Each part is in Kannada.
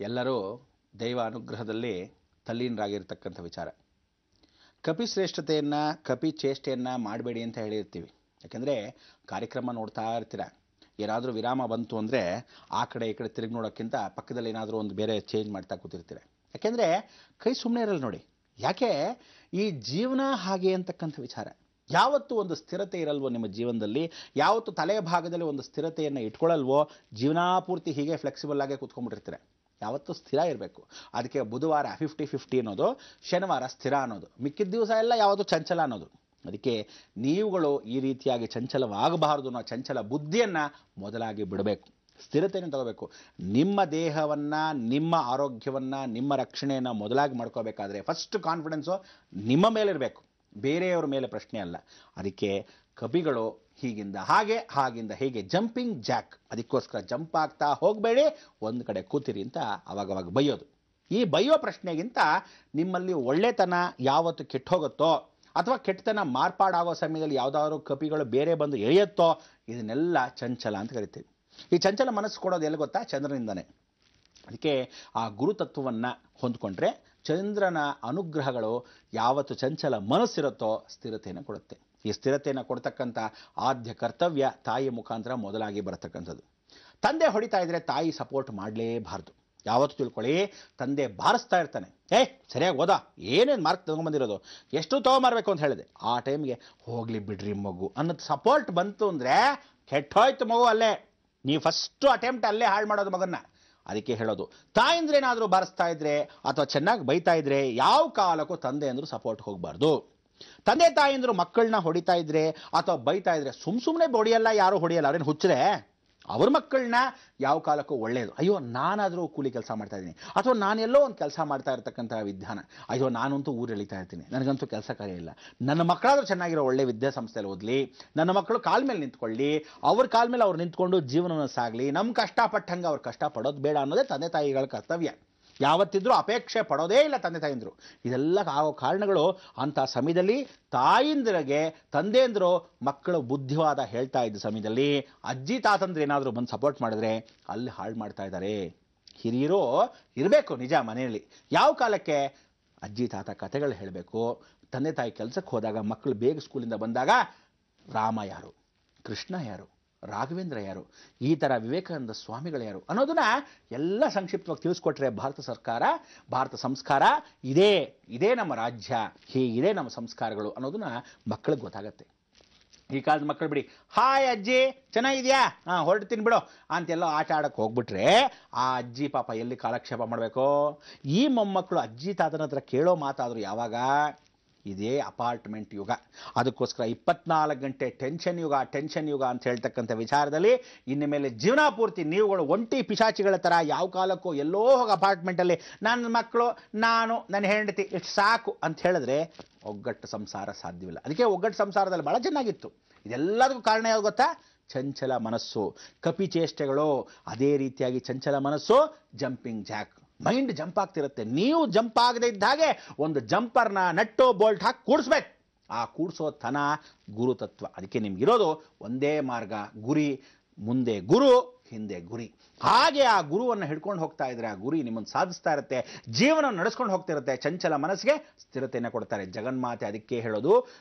ಎಲ್ಲರೂ ದೈವ ಅನುಗ್ರಹದಲ್ಲಿ ತಲ್ಲೀನರಾಗಿರ್ತಕ್ಕಂಥ ವಿಚಾರ. ಕಪಿಶ್ರೇಷ್ಠತೆಯನ್ನು ಕಪಿ ಚೇಷ್ಟೆಯನ್ನು ಮಾಡಬೇಡಿ ಅಂತ ಹೇಳಿರ್ತೀವಿ. ಯಾಕೆಂದರೆ ಕಾರ್ಯಕ್ರಮ ನೋಡ್ತಾ ಇರ್ತೀರ, ಏನಾದರೂ ವಿರಾಮ ಬಂತು ಅಂದರೆ ಆ ಕಡೆ ಈ ಕಡೆ ತಿರುಗಿ ನೋಡೋಕ್ಕಿಂತ ಪಕ್ಕದಲ್ಲಿ ಏನಾದರೂ ಒಂದು ಬೇರೆ ಚೇಂಜ್ ಮಾಡ್ತಾ ಕೂತಿರ್ತೀರ. ಯಾಕೆಂದರೆ ಕೈ ಸುಮ್ಮನೆ ಇರಲ್ಲ ನೋಡಿ. ಯಾಕೆ ಈ ಜೀವನ ಹಾಗೆ ಅಂತಕ್ಕಂಥ ವಿಚಾರ. ಯಾವತ್ತೂ ಒಂದು ಸ್ಥಿರತೆ ಇರಲ್ವೋ ನಿಮ್ಮ ಜೀವನದಲ್ಲಿ, ಯಾವತ್ತು ತಲೆ ಭಾಗದಲ್ಲಿ ಒಂದು ಸ್ಥಿರತೆಯನ್ನು ಇಟ್ಕೊಳ್ಳಲ್ವೋ, ಜೀವನಾಪೂರ್ತಿ ಹೀಗೆ ಫ್ಲೆಕ್ಸಿಬಲ್ ಆಗೇ ಕೂತ್ಕೊಂಡ್ಬಿಟ್ಟಿರ್ತೀರ. ಯಾವತ್ತೂ ಸ್ಥಿರ ಇರಬೇಕು. ಅದಕ್ಕೆ ಬುಧವಾರ 50-50 ಅನ್ನೋದು, ಶನಿವಾರ ಸ್ಥಿರ ಅನ್ನೋದು, ಮಿಕ್ಕಿದ ದಿವಸ ಎಲ್ಲ ಯಾವುದು ಚಂಚಲ ಅನ್ನೋದು. ಅದಕ್ಕೆ ನೀವುಗಳು ಈ ರೀತಿಯಾಗಿ ಚಂಚಲವಾಗಬಾರದು ಅನ್ನೋ ಚಂಚಲ ಬುದ್ಧಿಯನ್ನು ಮೊದಲಾಗಿ ಬಿಡಬೇಕು, ಸ್ಥಿರತೆಯನ್ನು ತಗೋಬೇಕು. ನಿಮ್ಮ ದೇಹವನ್ನು, ನಿಮ್ಮ ಆರೋಗ್ಯವನ್ನು, ನಿಮ್ಮ ರಕ್ಷಣೆಯನ್ನು ಮೊದಲಾಗಿ ಮಾಡ್ಕೋಬೇಕಾದ್ರೆ ಫಸ್ಟ್ ಕಾನ್ಫಿಡೆನ್ಸು ನಿಮ್ಮ ಮೇಲಿರಬೇಕು, ಬೇರೆಯವರ ಮೇಲೆ ಪ್ರಶ್ನೆ ಅಲ್ಲ. ಅದಕ್ಕೆ ಕಪಿಗಳು ಹೀಗಿಂದ ಹಾಗೆ, ಹಾಗಿಂದ ಹೇಗೆ, ಜಂಪಿಂಗ್ ಜಾಕ್. ಅದಕ್ಕೋಸ್ಕರ ಜಂಪ್ ಆಗ್ತಾ ಹೋಗಬೇಡಿ, ಒಂದು ಕಡೆ ಕೂತಿರಿ ಅಂತ ಅವಾಗವಾಗ ಬೈಯೋದು. ಈ ಬೈಯೋ ಪ್ರಶ್ನೆಗಿಂತ ನಿಮ್ಮಲ್ಲಿ ಒಳ್ಳೆತನ ಯಾವತ್ತು ಕೆಟ್ಟು ಹೋಗುತ್ತೋ ಅಥವಾ ಕೆಟ್ಟತನ ಮಾರ್ಪಾಡಾಗೋ ಸಮಯದಲ್ಲಿ ಯಾವುದಾದ್ರೂ ಕಪಿಗಳು ಬೇರೆ ಬಂದು ಎಳೆಯುತ್ತೋ, ಇದನ್ನೆಲ್ಲ ಚಂಚಲ ಅಂತ ಕರಿತೀವಿ. ಈ ಚಂಚಲ ಮನಸ್ಸು ಕೊಡೋದು ಎಲ್ಲಿ ಗೊತ್ತಾ? ಚಂದ್ರನಿಂದನೇ. ಅದಕ್ಕೆ ಆ ಗುರುತತ್ವವನ್ನು ಹೊಂದ್ಕೊಂಡ್ರೆ ಚಂದ್ರನ ಅನುಗ್ರಹಗಳು ಯಾವತ್ತು ಚಂಚಲ ಮನಸ್ಸಿರುತ್ತೋ ಸ್ಥಿರತೆಯನ್ನು ಕೊಡುತ್ತೆ. ಈ ಸ್ಥಿರತೆಯನ್ನು ಕೊಡ್ತಕ್ಕಂಥ ಆದ್ಯ ಕರ್ತವ್ಯ ತಾಯಿ ಮುಖಾಂತರ ಮೊದಲಾಗಿ ಬರತಕ್ಕಂಥದ್ದು. ತಂದೆ ಹೊಡಿತಾ ಇದ್ರೆ ತಾಯಿ ಸಪೋರ್ಟ್ ಮಾಡಲೇಬಾರ್ದು. ಯಾವತ್ತು ತಿಳ್ಕೊಳ್ಳಿ, ತಂದೆ ಬಾರಿಸ್ತಾ ಇರ್ತಾನೆ, ಸರಿಯಾಗಿ ಓದಾ, ಏನೇನು ಮಾರ್ಕ್ ತೊಗೊಂಬಂದಿರೋದು, ಎಷ್ಟು ತೊಗೊಂಬರ್ಬೇಕು ಅಂತ ಹೇಳಿದೆ, ಆ ಟೈಮ್ಗೆ ಹೋಗ್ಲಿ ಬಿಡ್ರಿ ಮಗು ಅನ್ನೋದು ಸಪೋರ್ಟ್ ಬಂತು ಅಂದರೆ ಕೆಟ್ಟೋಯ್ತು ಮಗು, ಅಲ್ಲೇ ನೀವು ಫಸ್ಟು ಅಟೆಂಪ್ಟ್ ಅಲ್ಲೇ ಹಾಳು ಮಾಡೋದು ಮಗನ್ನ. ಅದಕ್ಕೆ ಹೇಳೋದು, ತಾಯಿಂದ್ರೇನಾದರೂ ಬಾರಿಸ್ತಾ ಇದ್ರೆ ಅಥವಾ ಚೆನ್ನಾಗಿ ಬೈತಾ ಇದ್ರೆ ಯಾವ ಕಾಲಕ್ಕೂ ತಂದೆ ಅಂದರೂ ಸಪೋರ್ಟ್ ಹೋಗಬಾರ್ದು. ತಂದೆ ತಾಯಿಂದರು ಮಕ್ಕಳನ್ನ ಹೊಡಿತಾ ಇದ್ರೆ ಅಥವಾ ಬೈತಾ ಇದ್ರೆ ಸುಮ್ಮನೆ ಹೊಡಿಯಲ್ಲ, ಯಾರು ಹೊಡಿಯಲ್ಲ, ಅವ್ರೇನು ಹುಚ್ಚರೆ, ಅವ್ರ ಮಕ್ಕಳನ್ನ ಯಾವ ಕಾಲಕ್ಕೂ ಒಳ್ಳೆಯದು. ಅಯ್ಯೋ ನಾನಾದರೂ ಕೂಲಿ ಕೆಲಸ ಮಾಡ್ತಾ ಇದ್ದೀನಿ, ಅಥವಾ ನಾನೆಲ್ಲೋ ಒಂದು ಕೆಲಸ ಮಾಡ್ತಾ ಇರ್ತಕ್ಕಂಥ ವಿದ್ಯಾನ, ಅಯ್ಯೋ ನಾನಂತೂ ಊರು ಎಳಿತಾ ಇರ್ತೀನಿ, ನನಗಂತೂ ಕೆಲಸ ಕಾರ್ಯ ಇಲ್ಲ, ನನ್ನ ಮಕ್ಕಳಾದ್ರೂ ಚೆನ್ನಾಗಿರೋ ಒಳ್ಳೆ ವಿದ್ಯಾಸಂಸ್ಥೆಯಲ್ಲಿ ಓದಲಿ, ನನ್ನ ಮಕ್ಕಳು ಕಾಲ ಮೇಲೆ ನಿಂತ್ಕೊಳ್ಳಿ, ಅವ್ರ ಕಾಲ ಮೇಲೆ ಅವ್ರು ನಿಂತ್ಕೊಂಡು ಜೀವನವನ್ನು ಸಾಗಲಿ, ನಮ್ಮ ಕಷ್ಟಪಟ್ಟಂಗೆ ಅವ್ರು ಕಷ್ಟಪಡೋದು ಬೇಡ ಅನ್ನೋದೇ ತಂದೆ ತಾಯಿಗಳ ಕರ್ತವ್ಯ. ಯಾವತ್ತಿದ್ರೂ ಅಪೇಕ್ಷೆ ಪಡೋದೇ ಇಲ್ಲ ತಂದೆ ತಾಯಿಂದರು. ಇದೆಲ್ಲ ಆಗೋ ಕಾರಣಗಳು ಅಂಥ ಸಮಯದಲ್ಲಿ ತಾಯಿಂದ್ರಿಗೆ ತಂದೆಂದರು ಮಕ್ಕಳು ಬುದ್ಧಿವಾದ ಹೇಳ್ತಾ ಇದ್ದ ಸಮಯದಲ್ಲಿ ಅಜ್ಜಿ ತಾತಂದ್ರೆ ಏನಾದರೂ ಬಂದು ಸಪೋರ್ಟ್ ಮಾಡಿದ್ರೆ ಅಲ್ಲಿ ಹಾಳು ಮಾಡ್ತಾ ಇದ್ದಾರೆ. ಹಿರಿಯರು ಇರಬೇಕು ನಿಜ ಮನೆಯಲ್ಲಿ. ಯಾವ ಕಾಲಕ್ಕೆ ಅಜ್ಜಿ ತಾತ ಕಥೆಗಳು ಹೇಳಬೇಕು. ತಂದೆ ತಾಯಿ ಕೆಲಸಕ್ಕೆ ಹೋದಾಗ ಮಕ್ಕಳು ಬೇಗ ಸ್ಕೂಲಿಂದ ಬಂದಾಗ ರಾಮ ಯಾರು, ಕೃಷ್ಣ ಯಾರು, ರಾಘವೇಂದ್ರ ಯಾರು, ಈ ಥರ ವಿವೇಕಾನಂದ ಸ್ವಾಮಿಗಳು ಯಾರು ಅನ್ನೋದನ್ನ ಎಲ್ಲ ಸಂಕ್ಷಿಪ್ತವಾಗಿ ತಿಳಿಸ್ಕೊಟ್ರೆ ಭಾರತ ಸರ್ಕಾರ, ಭಾರತ ಸಂಸ್ಕಾರ ಇದೇ ನಮ್ಮ ರಾಜ್ಯ, ಹೀಗಿದೆ ನಮ್ಮ ಸಂಸ್ಕಾರಗಳು ಅನ್ನೋದನ್ನ ಮಕ್ಕಳಿಗೆ ಗೊತ್ತಾಗತ್ತೆ. ಈ ಕಾಲದ ಮಕ್ಕಳು ಬಿಡಿ, ಹಾಯ್ ಅಜ್ಜಿ ಚೆನ್ನಾಗಿದ್ಯಾ, ಹೊರಡ್ತೀನಿ ಬಿಡು ಅಂತೆಲ್ಲ ಆಟ ಆಡಕ್ಕೆ ಹೋಗ್ಬಿಟ್ರೆ ಆ ಅಜ್ಜಿ ಪಾಪ ಎಲ್ಲಿ ಕಾಲಕ್ಷೇಪ ಮಾಡಬೇಕು. ಈ ಮೊಮ್ಮಕ್ಕಳು ಅಜ್ಜಿ ತಾತನ ಹತ್ರ ಕೇಳೋ ಮಾತಾದರೂ ಯಾವಾಗ? ಇದೇ ಅಪಾರ್ಟ್ಮೆಂಟ್ ಯುಗ. ಅದಕ್ಕೋಸ್ಕರ 24 ಗಂಟೆ ಟೆನ್ಷನ್ ಯುಗ ಅಂತ ಹೇಳ್ತಕ್ಕಂಥ ವಿಚಾರದಲ್ಲಿ ಇನ್ನು ಮೇಲೆ ಜೀವನ ಪೂರ್ತಿ ನೀವುಗಳು ಒಂಟಿ ಪಿಶಾಚಿಗಳ ಥರ ಯಾವ ಕಾಲಕ್ಕೂ ಎಲ್ಲೋ ಹೋಗಿ ಅಪಾರ್ಟ್ಮೆಂಟಲ್ಲಿ ನನ್ನ ಮಕ್ಕಳು, ನಾನು, ನನ್ನ ಹೆಂಡತಿ ಇಷ್ಟು ಸಾಕು ಅಂತ ಹೇಳಿದ್ರೆ ಒಗ್ಗಟ್ಟು ಸಂಸಾರ ಸಾಧ್ಯವಿಲ್ಲ. ಅದಕ್ಕೆ ಒಗ್ಗಟ್ಟು ಸಂಸಾರದಲ್ಲಿ ಭಾಳ ಚೆನ್ನಾಗಿತ್ತು. ಇದೆಲ್ಲದಕ್ಕೂ ಕಾರಣ ಯಾವುದು ಗೊತ್ತಾ? ಚಂಚಲ ಮನಸ್ಸು, ಕಪಿ ಚೇಷ್ಟೆಗಳು. ಅದೇ ರೀತಿಯಾಗಿ ಚಂಚಲ ಮನಸ್ಸು ಜಂಪಿಂಗ್ ಜಾಕ್, ಮೈಂಡ್ ಜಂಪ್ ಆಗ್ತಿರುತ್ತೆ. ನೀವು ಜಂಪ್ ಆಗದೆ ಇದ್ದ ಹಾಗೆ ಒಂದು ಜಂಪರ್ನ ನಟ್ಟು ಬೋಲ್ಟ್ ಹಾಕಿ ಕೂಡಿಸ್ಬೇಕು. ಆ ಕೂಡಿಸೋ ತನ ಗುರುತತ್ವ. ಅದಕ್ಕೆ ನಿಮ್ಗಿರೋದು ಒಂದೇ ಮಾರ್ಗ, ಗುರಿ, ಮುಂದೆ ಗುರು, ಹಿಂದೆ ಗುರಿ. ಹಾಗೆ ಆ ಗುರುವನ್ನು ಹಿಡ್ಕೊಂಡು ಹೋಗ್ತಾ ಇದ್ರೆ ಆ ಗುರಿ ನಿಮ್ಮನ್ನು ಸಾಧಿಸ್ತಾ ಇರುತ್ತೆ, ಜೀವನ ನಡೆಸ್ಕೊಂಡು ಹೋಗ್ತಿರುತ್ತೆ. ಚಂಚಲ ಮನಸ್ಸಿಗೆ ಸ್ಥಿರತೆಯನ್ನು ಕೊಡ್ತಾರೆ ಜಗನ್ಮಾತೆ. ಅದಕ್ಕೆ ಹೇಳೋದು,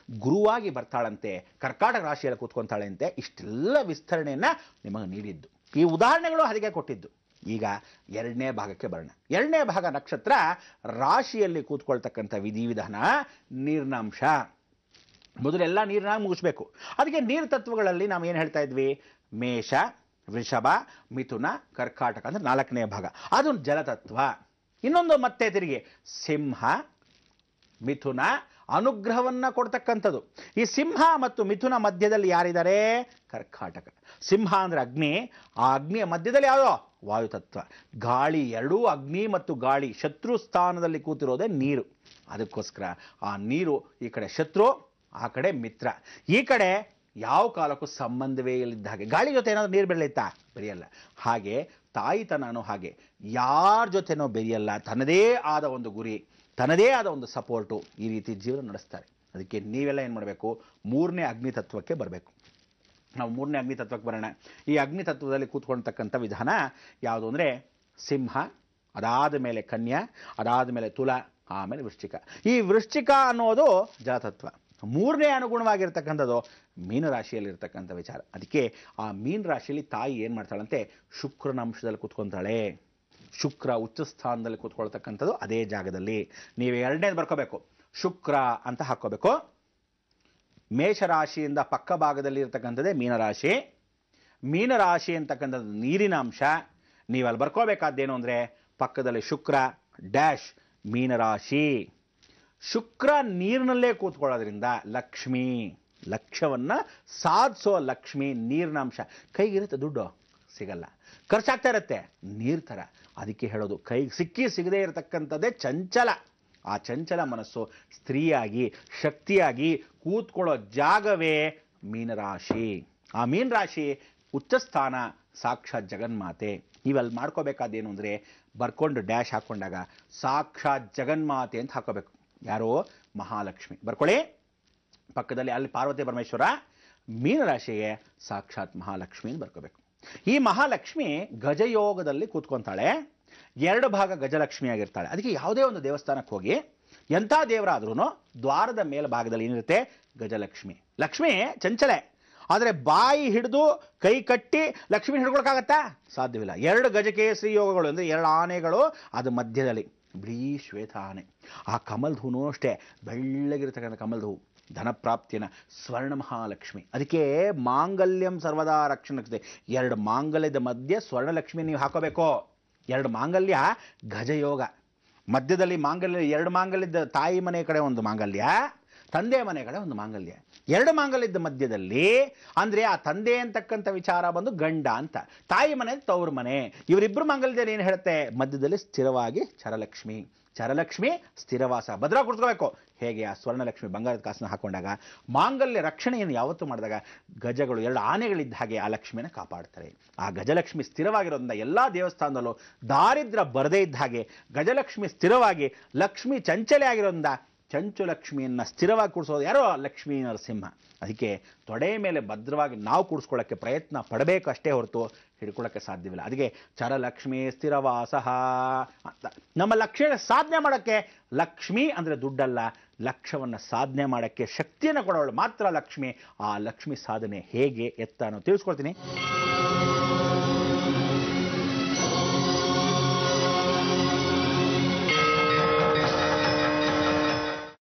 ಗುರುವಾಗಿ ಬರ್ತಾಳಂತೆ, ಕರ್ಕಾಟಕ ರಾಶಿಯಲ್ಲಿ ಕೂತ್ಕೊಂತಾಳೆ ಅಂತೆ. ಇಷ್ಟೆಲ್ಲ ವಿಸ್ತರಣೆಯನ್ನು ನಿಮಗೆ ನೀಡಿದ್ದು, ಈ ಉದಾಹರಣೆಗಳು ಅದಕ್ಕೆ ಕೊಟ್ಟಿದ್ದು. ಈಗ 2ನೇ ಭಾಗಕ್ಕೆ ಬರೋಣ. 2ನೇ ಭಾಗ ನಕ್ಷತ್ರ ರಾಶಿಯಲ್ಲಿ ಕೂತ್ಕೊಳ್ತಕ್ಕಂಥ ವಿಧಿವಿಧಾನ, ನೀರಿನಾಂಶ. ಮೊದಲೆಲ್ಲ ನೀರನ್ನ ಮುಗಿಸ್ಬೇಕು. ಅದಕ್ಕೆ ನೀರು ತತ್ವಗಳಲ್ಲಿ ನಾವು ಏನು ಹೇಳ್ತಾ ಇದ್ವಿ? ಮೇಷ, ವೃಷಭ, ಮಿಥುನ, ಕರ್ಕಾಟಕ ಅಂದರೆ 4ನೇ ಭಾಗ, ಅದು ಜಲತತ್ವ. ಇನ್ನೊಂದು ಮತ್ತೆ ತಿರುಗಿ ಸಿಂಹ, ಮಿಥುನ ಅನುಗ್ರಹವನ್ನು ಕೊಡ್ತಕ್ಕಂಥದ್ದು. ಈ ಸಿಂಹ ಮತ್ತು ಮಿಥುನ ಮಧ್ಯದಲ್ಲಿ ಯಾರಿದ್ದಾರೆ? ಕರ್ಕಾಟಕ. ಸಿಂಹ ಅಂದರೆ ಅಗ್ನಿ, ಆ ಅಗ್ನಿಯ ಮಧ್ಯದಲ್ಲಿ ಯಾವುದೋ ವಾಯುತತ್ವ. ಗಾಳಿ, ಎರಡೂ ಅಗ್ನಿ ಮತ್ತು ಗಾಳಿ ಶತ್ರು ಸ್ಥಾನದಲ್ಲಿ ಕೂತಿರೋದೇ ನೀರು. ಅದಕ್ಕೋಸ್ಕರ ಆ ನೀರು ಈ ಕಡೆ ಶತ್ರು, ಆ ಕಡೆ ಮಿತ್ರ. ಈ ಕಡೆ ಯಾವ ಕಾಲಕ್ಕೂ ಸಂಬಂಧವೇ ಇಲ್ಲದ ಹಾಗೆ. ಗಾಳಿ ಜೊತೆ ಏನಾದರೂ ನೀರು ಬೆಳೆಯುತ್ತಾ? ಬೆರೆಯಲ್ಲ. ಹಾಗೆ ತಾಯಿತನೂ ಹಾಗೆ, ಯಾರ ಜೊತೆನೋ ಬೆರೆಯಲ್ಲ. ತನ್ನದೇ ಆದ ಒಂದು ಗುರಿ, ತನ್ನದೇ ಆದ ಒಂದು ಸಪೋರ್ಟು, ಈ ರೀತಿ ಜೀವನ ನಡೆಸ್ತಾರೆ. ಅದಕ್ಕೆ ನೀವೆಲ್ಲ ಏನು ಮಾಡಬೇಕು? 3ನೇ ಅಗ್ನಿ ತತ್ವಕ್ಕೆ ಬರಬೇಕು. ನಾವು 3ನೇ ಅಗ್ನಿ ತತ್ವಕ್ಕೆ ಬರೋಣ. ಈ ಅಗ್ನಿ ತತ್ವದಲ್ಲಿ ಕೂತ್ಕೊಳ್ತಕ್ಕಂಥ ವಿಧಾನ ಯಾವುದು ಅಂದರೆ ಸಿಂಹ ಅದಾದ ಮೇಲೆ ಕನ್ಯಾ, ಅದಾದ ಮೇಲೆ ತುಲ, ಆಮೇಲೆ ವೃಶ್ಚಿಕ. ಈ ವೃಶ್ಚಿಕ ಅನ್ನೋದು ಜಲತತ್ವ. ಮೂರನೇ ಅನುಗುಣವಾಗಿರ್ತಕ್ಕಂಥದ್ದು ಮೀನರಾಶಿಯಲ್ಲಿರ್ತಕ್ಕಂಥ ವಿಚಾರ. ಅದಕ್ಕೆ ಆ ಮೀನರಾಶಿಯಲ್ಲಿ ತಾಯಿ ಏನು ಮಾಡ್ತಾಳಂತೆ, ಶುಕ್ರನ ಅಂಶದಲ್ಲಿ ಕೂತ್ಕೊತಾಳೆ. ಶುಕ್ರ ಉಚ್ಚ ಸ್ಥಾನದಲ್ಲಿ ಕೂತ್ಕೊಳ್ತಕ್ಕಂಥದ್ದು ಅದೇ ಜಾಗದಲ್ಲಿ. ನೀವು ಎರಡನೇದು ಬರ್ಕೋಬೇಕು, ಶುಕ್ರ ಅಂತ ಹಾಕ್ಕೋಬೇಕು. ಮೇಷರಾಶಿಯಿಂದ ಪಕ್ಕ ಭಾಗದಲ್ಲಿ ಇರ್ತಕ್ಕಂಥದ್ದೇ ಮೀನರಾಶಿ. ಮೀನರಾಶಿ ಅಂತಕ್ಕಂಥದ್ದು ನೀರಿನ ಅಂಶ. ನೀವು ಅಲ್ಲಿ ಬರ್ಕೋಬೇಕಾದ್ದೇನು ಅಂದರೆ ಪಕ್ಕದಲ್ಲಿ ಶುಕ್ರ ಡ್ಯಾಶ್ ಮೀನರಾಶಿ. ಶುಕ್ರ ನೀರಿನಲ್ಲೇ ಕೂತ್ಕೊಳ್ಳೋದ್ರಿಂದ ಲಕ್ಷ್ಮಿ, ಲಕ್ಷ್ಯವನ್ನು ಸಾಧಿಸೋ ಲಕ್ಷ್ಮಿ, ನೀರಿನ ಅಂಶ. ಕೈಗಿರುತ್ತೆ, ದುಡ್ಡು ಸಿಗಲ್ಲ, ಖರ್ಚಾಗ್ತಾ ಇರುತ್ತೆ, ನೀರು ಥರ. ಅದಕ್ಕೆ ಹೇಳೋದು ಕೈಗೆ ಸಿಕ್ಕಿ ಸಿಗದೇ ಇರತಕ್ಕಂಥದ್ದೇ ಚಂಚಲ. ಆ ಚಂಚಲ ಮನಸ್ಸು ಸ್ತ್ರೀಯಾಗಿ ಶಕ್ತಿಯಾಗಿ ಕೂತ್ಕೊಳ್ಳೋ ಜಾಗವೇ ಮೀನರಾಶಿ. ಆ ಮೀನರಾಶಿ ಉಚ್ಚಸ್ಥಾನ ಸಾಕ್ಷಾತ್ ಜಗನ್ಮಾತೆ. ನೀವಲ್ಲಿ ಮಾಡ್ಕೋಬೇಕಾದೇನು ಅಂದರೆ ಬರ್ಕೊಂಡು ಡ್ಯಾಶ್ ಹಾಕ್ಕೊಂಡಾಗ ಸಾಕ್ಷಾತ್ ಜಗನ್ಮಾತೆ ಅಂತ ಹಾಕೋಬೇಕು. ಯಾರೋ ಮಹಾಲಕ್ಷ್ಮಿ ಬರ್ಕೊಳ್ಳಿ. ಪಕ್ಕದಲ್ಲಿ ಅಲ್ಲಿ ಪಾರ್ವತಿ ಪರಮೇಶ್ವರ, ಮೀನರಾಶಿಗೆ ಸಾಕ್ಷಾತ್ ಮಹಾಲಕ್ಷ್ಮಿ ಅಂತ ಬರ್ಕೋಬೇಕು. ಈ ಮಹಾಲಕ್ಷ್ಮಿ ಗಜಯೋಗದಲ್ಲಿ ಕೂತ್ಕೊಂತಾಳೆ. ಎರಡು ಭಾಗ ಗಜಲಕ್ಷ್ಮಿ ಆಗಿರ್ತಾಳೆ. ಅದಕ್ಕೆ ಯಾವುದೇ ಒಂದು ದೇವಸ್ಥಾನಕ್ಕೆ ಹೋಗಿ ಎಂಥ ದೇವರಾದ್ರೂ ದ್ವಾರದ ಮೇಲೆ ಭಾಗದಲ್ಲಿ ಏನಿರುತ್ತೆ, ಗಜಲಕ್ಷ್ಮಿ. ಲಕ್ಷ್ಮಿ ಚಂಚಲೆ, ಆದರೆ ಬಾಯಿ ಹಿಡಿದು ಕೈ ಕಟ್ಟಿ ಲಕ್ಷ್ಮಿ ಹಿಡ್ಕೊಳಕ್ಕಾಗತ್ತಾ? ಸಾಧ್ಯವಿಲ್ಲ. ಎರಡು ಗಜಕೇಸರಿ ಯೋಗಗಳು ಅಂದರೆ ಎರಡು ಆನೆಗಳು, ಅದು ಮಧ್ಯದಲ್ಲಿ ಬಿಳಿ ಶ್ವೇತ ಆನೆ. ಆ ಕಮಲದ ಹೂನು ಅಷ್ಟೇ ಬೆಳ್ಳಗಿರ್ತಕ್ಕಂಥ ಕಮಲದ ಹೂ, ಧನಪ್ರಾಪ್ತಿಯನ ಸ್ವರ್ಣ ಮಹಾಲಕ್ಷ್ಮಿ. ಅದಕ್ಕೆ ಮಾಂಗಲ್ಯಂ ಸರ್ವದಾ ರಕ್ಷಣೆ. ಎರಡು ಮಾಂಗಲ್ಯದ ಮಧ್ಯೆ ಸ್ವರ್ಣಲಕ್ಷ್ಮಿ ನೀವು ಹಾಕೋಬೇಕು. ಎರಡು ಮಾಂಗಲ್ಯ ಗಜಯೋಗ. ಮಧ್ಯದಲ್ಲಿ ಮಾಂಗಲ್ಯ, ಎರಡು ಮಾಂಗಲ್ಯದ ತಾಯಿ ಮನೆ ಕಡೆ ಒಂದು ಮಾಂಗಲ್ಯ, ತಂದೆ ಮನೆ ಕಡೆ ಒಂದು ಮಾಂಗಲ್ಯ. ಎರಡು ಮಾಂಗಲ್ಯದ ಮಧ್ಯದಲ್ಲಿ ಅಂದರೆ ಆ ತಂದೆ ಅಂತಕ್ಕಂಥ ವಿಚಾರ ಬಂದು ಗಂಡ ಅಂತ, ತಾಯಿ ಮನೆ ತವ್ರ ಮನೆ. ಇವರಿಬ್ಬರು ಮಾಂಗಲ್ಯದಲ್ಲಿ ಏನು ಹೇಳುತ್ತೆ, ಮಧ್ಯದಲ್ಲಿ ಸ್ಥಿರವಾಗಿ ಚರಲಕ್ಷ್ಮಿ. ಚರಲಕ್ಷ್ಮಿ ಸ್ಥಿರವಾಸ, ಭದ್ರ ಕೂತ್ಕೋಬೇಕು. ಹೇಗೆ ಆ ಸ್ವರ್ಣಲಕ್ಷ್ಮಿ ಬಂಗಾರದ ಕಾಸನ್ನ ಹಾಕೊಂಡಾಗ ಮಾಂಗಲ್ಯ ರಕ್ಷಣೆಯನ್ನು ಯಾವತ್ತೂ ಮಾಡಿದಾಗ ಗಜಗಳು ಎರಡು ಆನೆಗಳಿದ್ದ ಹಾಗೆ ಆ ಲಕ್ಷ್ಮಿಯನ್ನು ಕಾಪಾಡ್ತಾರೆ. ಆ ಗಜಲಕ್ಷ್ಮಿ ಸ್ಥಿರವಾಗಿರೋದ್ರಿಂದ ಎಲ್ಲ ದೇವಸ್ಥಾನದಲ್ಲೂ ದಾರಿದ್ರ್ಯ ಬರದೇ ಇದ್ದ ಹಾಗೆ ಗಜಲಕ್ಷ್ಮಿ ಸ್ಥಿರವಾಗಿ, ಲಕ್ಷ್ಮಿ ಚಂಚಲೆ ಆಗಿರೋದ್ರಿಂದ ಚಂಚು ಲಕ್ಷ್ಮಿಯನ್ನು ಸ್ಥಿರವಾಗಿ ಕೂಡಿಸೋದು ಯಾರೋ ಲಕ್ಷ್ಮೀ ನರಸಿಂಹ. ಅದಕ್ಕೆ ತೊಡೆ ಮೇಲೆ ಭದ್ರವಾಗಿ ನಾವು ಕೂಡಿಸ್ಕೊಳ್ಳೋಕ್ಕೆ ಪ್ರಯತ್ನ ಪಡಬೇಕು ಅಷ್ಟೇ ಹೊರತು ಹಿಡ್ಕೊಳ್ಳೋಕ್ಕೆ ಸಾಧ್ಯವಿಲ್ಲ. ಅದಕ್ಕೆ ಚರಲಕ್ಷ್ಮಿ ಸ್ಥಿರವಾಸಃ ಅಂತ. ನಮ್ಮ ಲಕ್ಷ್ಯ ಸಾಧನೆ ಮಾಡೋಕ್ಕೆ ಲಕ್ಷ್ಮಿ ಅಂದರೆ ದುಡ್ಡಲ್ಲ, ಲಕ್ಷ್ಯವನ್ನು ಸಾಧನೆ ಮಾಡೋಕ್ಕೆ ಶಕ್ತಿಯನ್ನು ಕೊಡೋಳು ಮಾತ್ರ ಲಕ್ಷ್ಮಿ. ಆ ಲಕ್ಷ್ಮಿ ಸಾಧನೆ ಹೇಗೆ ಎತ್ತ ಅನ್ನೋ ತಿಳಿಸ್ಕೊಳ್ತೀನಿ.